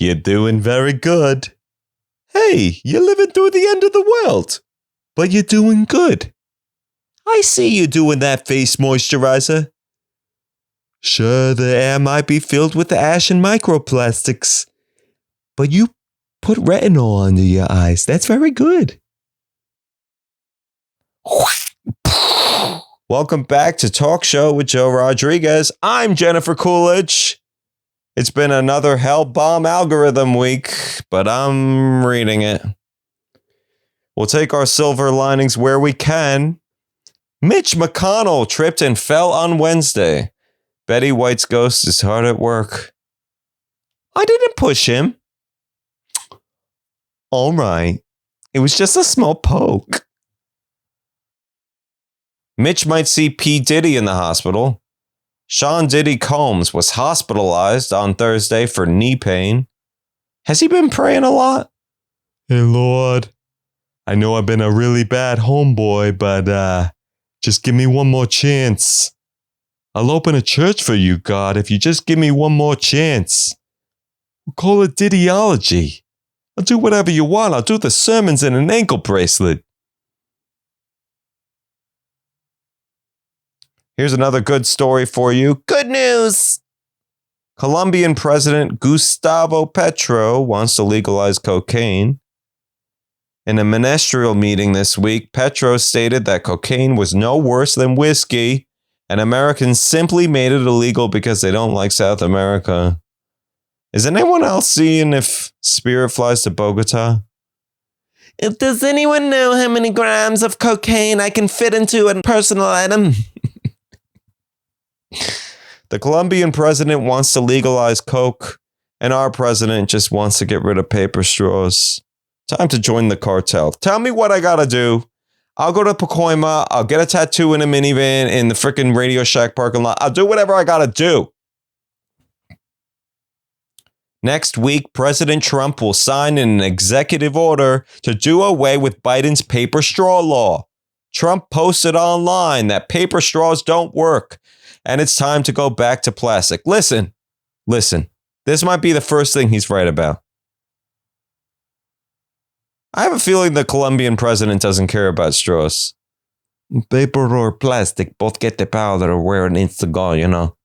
You're doing very good. Hey, you're living through the end of the world, but you're doing good. I see you doing that face moisturizer. Sure, the air might be filled with ash and microplastics, but you put retinol under your eyes. That's very good. Welcome back to Talk Show with Joe Rodriguez. I'm Jennifer Coolidge. It's been another hell bomb algorithm week, but I'm reading it. We'll take our silver linings where we can. Mitch McConnell tripped and fell on Wednesday. Betty White's ghost is hard at work. I didn't push him. All right. It was just a small poke. Mitch might see P. Diddy in the hospital. Sean Diddy Combs was hospitalized on Thursday for knee pain. Has he been praying a lot? Hey, Lord. I know I've been a really bad homeboy, but just give me one more chance. I'll open a church for you, God, if you just give me one more chance. We'll call it Diddyology. I'll do whatever you want. I'll do the sermons in an ankle bracelet. Here's another good story for you. Good news! Colombian President Gustavo Petro wants to legalize cocaine. In a ministerial meeting this week, Petro stated that cocaine was no worse than whiskey, and Americans simply made it illegal because they don't like South America. Is anyone else seeing if Spirit flies to Bogota? Does anyone know how many grams of cocaine I can fit into a personal item? The Colombian president wants to legalize coke, and our president just wants to get rid of paper straws. Time to join the cartel. Tell me what I gotta do. I'll go to Pacoima. I'll get a tattoo in a minivan in the freaking Radio Shack parking lot. I'll do whatever I gotta do. Next week, President Trump will sign an executive order to do away with Biden's paper straw law. Trump posted online that paper straws don't work, and it's time to go back to plastic. Listen. This might be the first thing he's right about. I have a feeling the Colombian president doesn't care about straws. Paper or plastic, both get the powder where it needs to go, you know.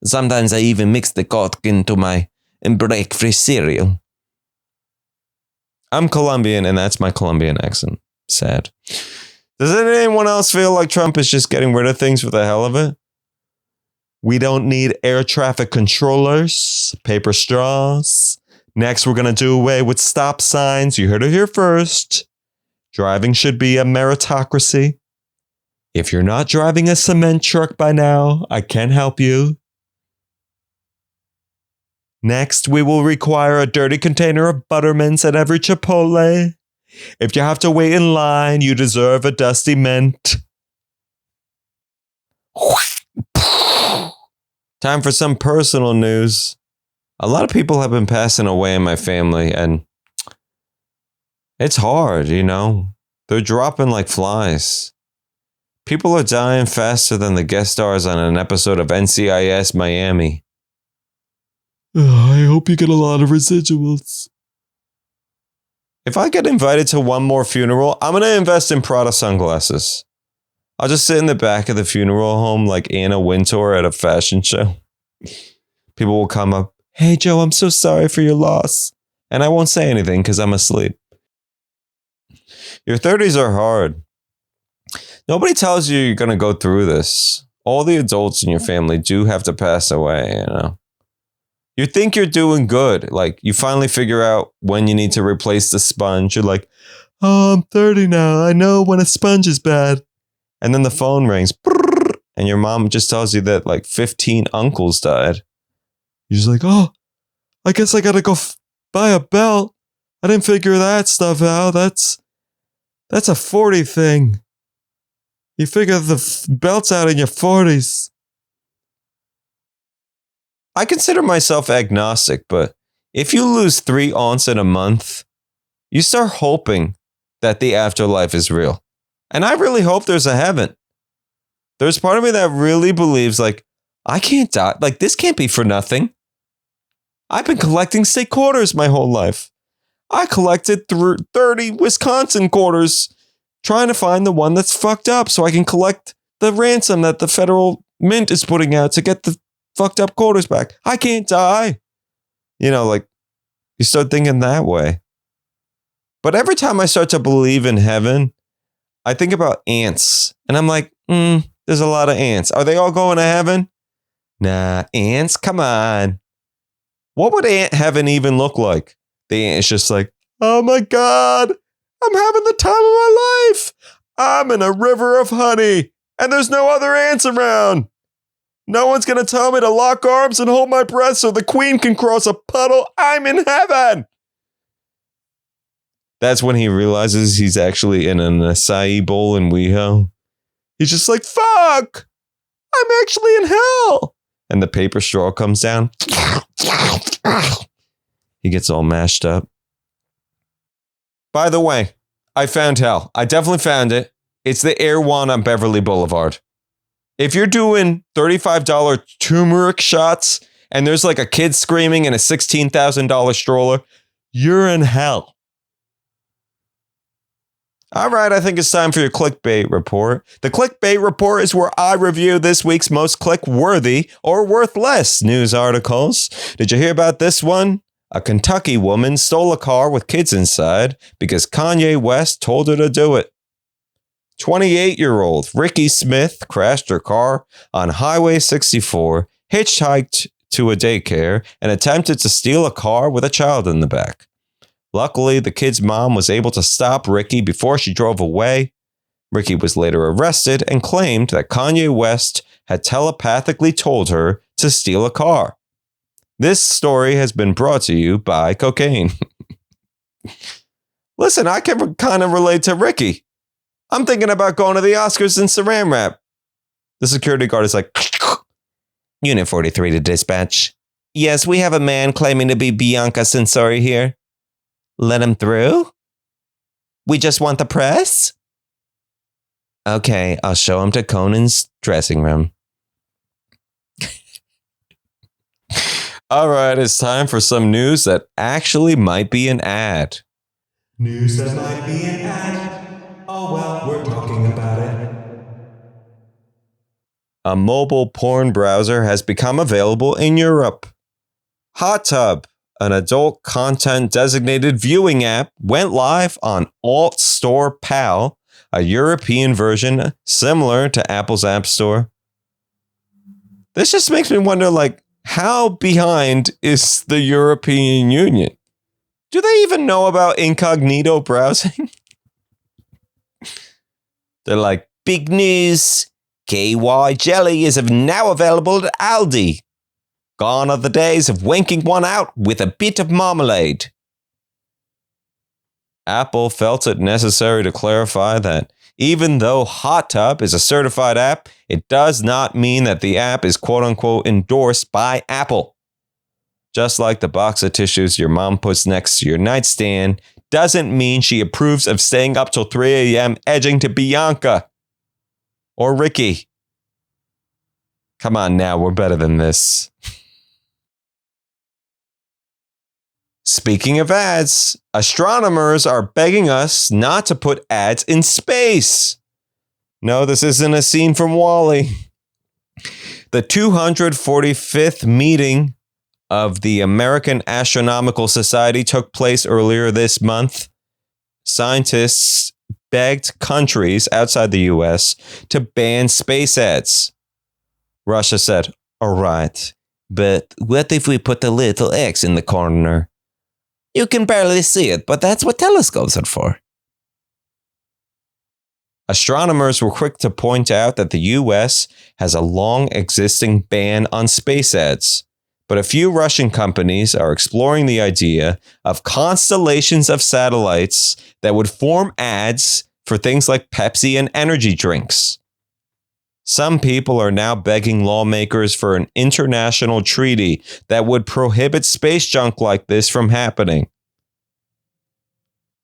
Sometimes I even mix the coke into my breakfast cereal. I'm Colombian, and that's my Colombian accent. Sad. Does anyone else feel like Trump is just getting rid of things for the hell of it? We don't need air traffic controllers, paper straws. Next, we're going to do away with stop signs. You heard it here first. Driving should be a meritocracy. If you're not driving a cement truck by now, I can help you. Next, we will require a dirty container of Buttermints at every Chipotle. If you have to wait in line, you deserve a dusty mint. Time for some personal news. A lot of people have been passing away in my family, and it's hard, you know. They're dropping like flies. People are dying faster than the guest stars on an episode of NCIS Miami. I hope you get a lot of residuals. If I get invited to one more funeral, I'm going to invest in Prada sunglasses. I'll just sit in the back of the funeral home like Anna Wintour at a fashion show. People will come up, "Hey, Joe, I'm so sorry for your loss." And I won't say anything because I'm asleep. Your 30s are hard. Nobody tells you you're going to go through this. All the adults in your family do have to pass away, you know. You think you're doing good. Like, you finally figure out when you need to replace the sponge. You're like, "Oh, I'm 30 now. I know when a sponge is bad." And then the phone rings. And your mom just tells you that like 15 uncles died. You're just like, "Oh, I guess I got to go buy a belt. I didn't figure that stuff out. That's a 40 thing. You figure the belts out in your 40s. I consider myself agnostic, but if you lose 3 aunts in a month, you start hoping that the afterlife is real. And I really hope there's a heaven. There's part of me that really believes, like, I can't die. Like, this can't be for nothing. I've been collecting state quarters my whole life. I collected 30 Wisconsin quarters trying to find the one that's fucked up so I can collect the ransom that the federal mint is putting out to get the fucked up quarters back. I can't die. Like you start thinking that way. But every time I start to believe in heaven, I think about ants. And I'm like, there's a lot of ants. Are they all going to heaven? Nah, ants, come on. What would ant heaven even look like? The ant is just like, oh my God, I'm having the time of my life. I'm in a river of honey and there's no other ants around. No one's going to tell me to lock arms and hold my breath so the queen can cross a puddle. I'm in heaven. That's when he realizes he's actually in an acai bowl in WeHo. He's just like, fuck, I'm actually in hell. And the paper straw comes down. He gets all mashed up. By the way, I found hell. I definitely found it. It's the Air One on Beverly Boulevard. If you're doing $35 turmeric shots and there's like a kid screaming in a $16,000 stroller, you're in hell. All right, I think it's time for your clickbait report. The clickbait report is where I review this week's most click-worthy or worthless news articles. Did you hear about this one? A Kentucky woman stole a car with kids inside because Kanye West told her to do it. 28-year-old Ricky Smith crashed her car on Highway 64, hitchhiked to a daycare, and attempted to steal a car with a child in the back. Luckily, the kid's mom was able to stop Ricky before she drove away. Ricky was later arrested and claimed that Kanye West had telepathically told her to steal a car. This story has been brought to you by cocaine. Listen, I can kind of relate to Ricky. I'm thinking about going to the Oscars in saran wrap. The security guard is like, Unit 43 to dispatch. Yes, we have a man claiming to be Bianca Censori here. Let him through? We just want the press? Okay, I'll show him to Conan's dressing room. All right, it's time for some news that actually might be an ad. News that might be an ad. Oh well, we're talking about it. A mobile porn browser has become available in Europe. Hot Tub, an adult content designated viewing app, went live on Alt Store Pal, a European version similar to Apple's App Store. This just makes me wonder, how behind is the European Union? Do they even know about incognito browsing? They're like, big news. KY jelly is now available at Aldi. Gone are the days of winking one out with a bit of marmalade. Apple felt it necessary to clarify that even though Hot Tub is a certified app, it does not mean that the app is quote-unquote endorsed by Apple. Just like the box of tissues your mom puts next to your nightstand doesn't mean she approves of staying up till 3 a.m. edging to Bianca or Ricky. Come on now, we're better than this. Speaking of ads, astronomers are begging us not to put ads in space. No, this isn't a scene from WALL-E. The 245th meeting of the American Astronomical Society took place earlier this month. Scientists begged countries outside the US to ban space ads. Russia said, all right, but what if we put a little X in the corner? You can barely see it, but that's what telescopes are for. Astronomers were quick to point out that the US has a long existing ban on space ads, but a few Russian companies are exploring the idea of constellations of satellites that would form ads for things like Pepsi and energy drinks. Some people are now begging lawmakers for an international treaty that would prohibit space junk like this from happening.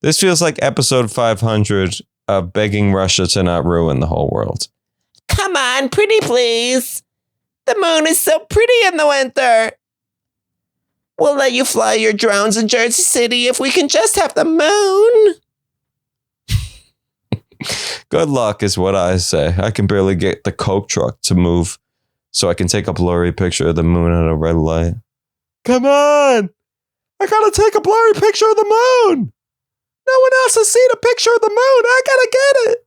This feels like episode 500 of begging Russia to not ruin the whole world. Come on, pretty please. The moon is so pretty in the winter. We'll let you fly your drones in Jersey City if we can just have the moon. Good luck is what I say. I can barely get the Coke truck to move so I can take a blurry picture of the moon at a red light. Come on! I gotta take a blurry picture of the moon! No one else has seen a picture of the moon! I gotta get it!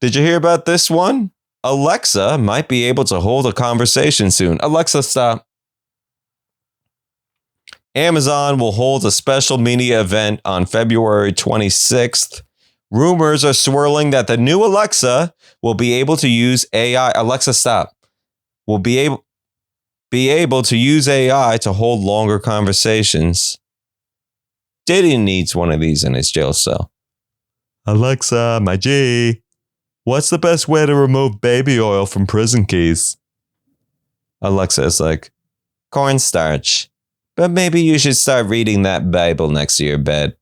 Did you hear about this one? Alexa might be able to hold a conversation soon. Alexa, stop. Amazon will hold a special media event on February 26th. Rumors are swirling that the new Alexa will be able to use AI. Alexa, stop. Will be able to use AI to hold longer conversations. Diddy needs one of these in his jail cell. Alexa, my G, what's the best way to remove baby oil from prison keys? Alexa is like, cornstarch. But maybe you should start reading that Bible next to your bed.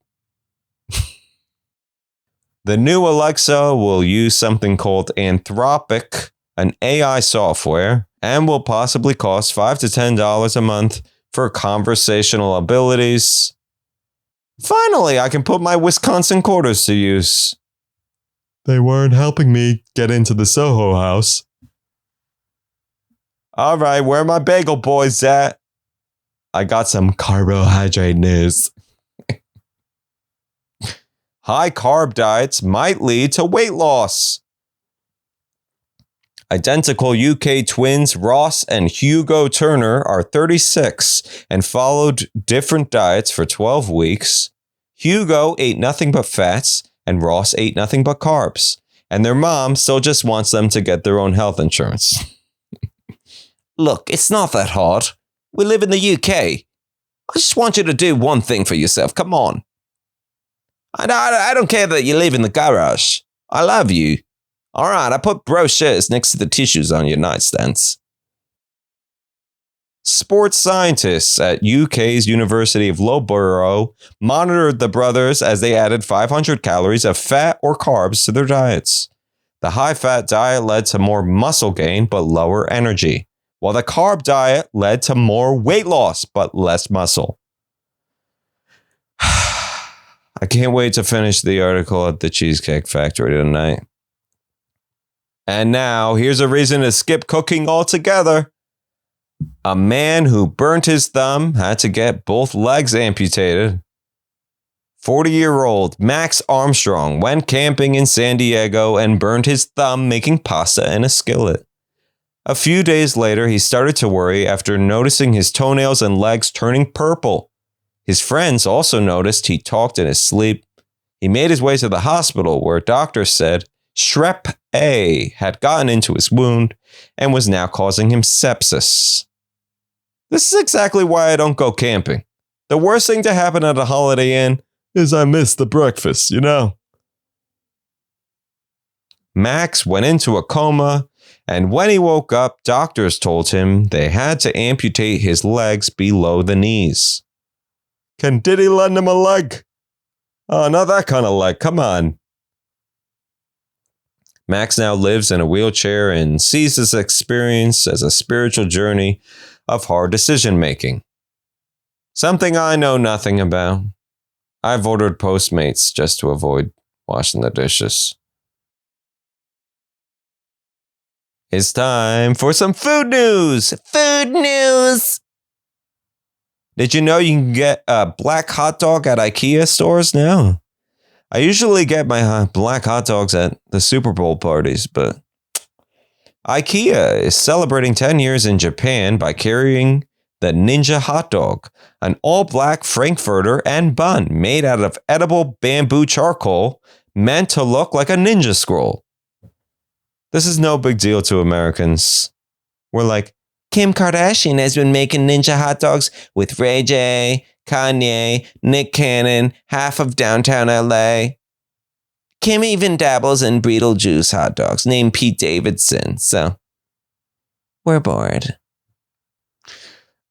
The new Alexa will use something called Anthropic, an AI software, and will possibly cost $5 to $10 a month for conversational abilities. Finally, I can put my Wisconsin quarters to use. They weren't helping me get into the Soho house. All right, where are my bagel boys at? I got some carbohydrate news. High carb diets might lead to weight loss. Identical UK twins Ross and Hugo Turner are 36 and followed different diets for 12 weeks. Hugo ate nothing but fats and Ross ate nothing but carbs. And their mom still just wants them to get their own health insurance. Look, it's not that hard. We live in the UK. I just want you to do one thing for yourself. Come on. I don't care that you live in the garage. I love you. All right, I put brochures next to the tissues on your nightstands. Sports scientists at UK's University of Loughborough monitored the brothers as they added 500 calories of fat or carbs to their diets. The high-fat diet led to more muscle gain but lower energy, while the carb diet led to more weight loss but less muscle. I can't wait to finish the article at the Cheesecake Factory tonight. And now, here's a reason to skip cooking altogether. A man who burnt his thumb had to get both legs amputated. 40-year-old Max Armstrong went camping in San Diego and burned his thumb making pasta in a skillet. A few days later, he started to worry after noticing his toenails and legs turning purple. His friends also noticed he talked in his sleep. He made his way to the hospital where doctors said Strep A had gotten into his wound and was now causing him sepsis. This is exactly why I don't go camping. The worst thing to happen at a Holiday Inn is I miss the breakfast, you know. Max went into a coma, and when he woke up, doctors told him they had to amputate his legs below the knees. Can Diddy lend him a leg? Oh, not that kind of leg. Come on. Max now lives in a wheelchair and sees this experience as a spiritual journey of hard decision making. Something I know nothing about. I've ordered Postmates just to avoid washing the dishes. It's time for some food news. Food news! Did you know you can get a black hot dog at IKEA stores now? I usually get my black hot dogs at the Super Bowl parties, but IKEA is celebrating 10 years in Japan by carrying the Ninja Hot Dog, an all-black frankfurter and bun made out of edible bamboo charcoal meant to look like a ninja scroll. This is no big deal to Americans. We're like, Kim Kardashian has been making ninja hot dogs with Ray J, Kanye, Nick Cannon, half of downtown LA. Kim even dabbles in Beetlejuice hot dogs named Pete Davidson, so we're bored.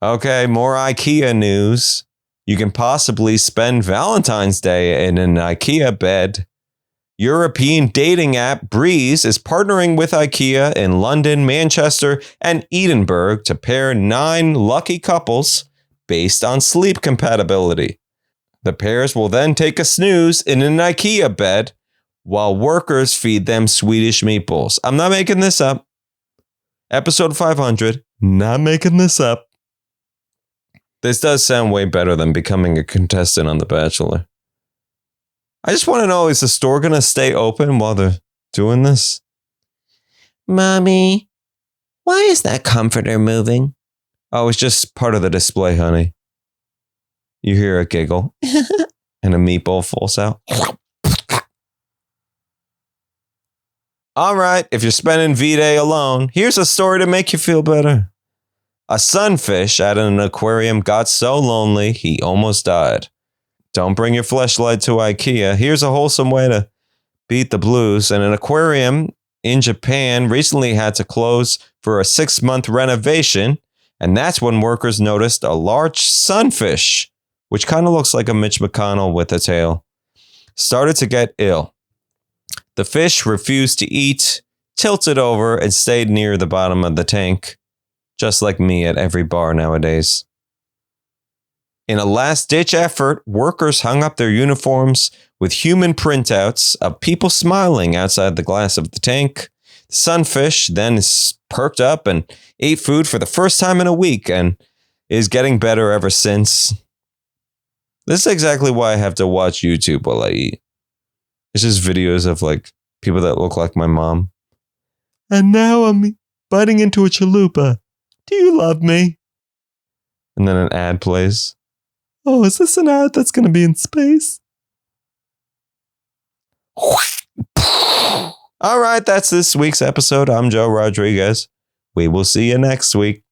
Okay, more IKEA news. You can possibly spend Valentine's Day in an IKEA bed. European dating app Breeze is partnering with IKEA in London, Manchester, and Edinburgh to pair 9 lucky couples based on sleep compatibility. The pairs will then take a snooze in an IKEA bed while workers feed them Swedish meatballs. I'm not making this up. Episode 500, not making this up. This does sound way better than becoming a contestant on The Bachelor. I just want to know, is the store going to stay open while they're doing this? Mommy, why is that comforter moving? Oh, it's just part of the display, honey. You hear a giggle and a meatball falls out. All right, if you're spending V-Day alone, here's a story to make you feel better. A sunfish at an aquarium got so lonely he almost died. Don't bring your fleshlight to IKEA. Here's a wholesome way to beat the blues. And an aquarium in Japan recently had to close for a 6-month renovation. And that's when workers noticed a large sunfish, which kind of looks like a Mitch McConnell with a tail, started to get ill. The fish refused to eat, tilted over, and stayed near the bottom of the tank, just like me at every bar nowadays. In a last-ditch effort, workers hung up their uniforms with human printouts of people smiling outside the glass of the tank. The sunfish then perked up and ate food for the first time in a week and is getting better ever since. This is exactly why I have to watch YouTube while I eat. It's just videos of like people that look like my mom. And now I'm biting into a chalupa. Do you love me? And then an ad plays. Oh, is this an ad that's going to be in space? All right, that's this week's episode. I'm Joe Rodriguez. We will see you next week.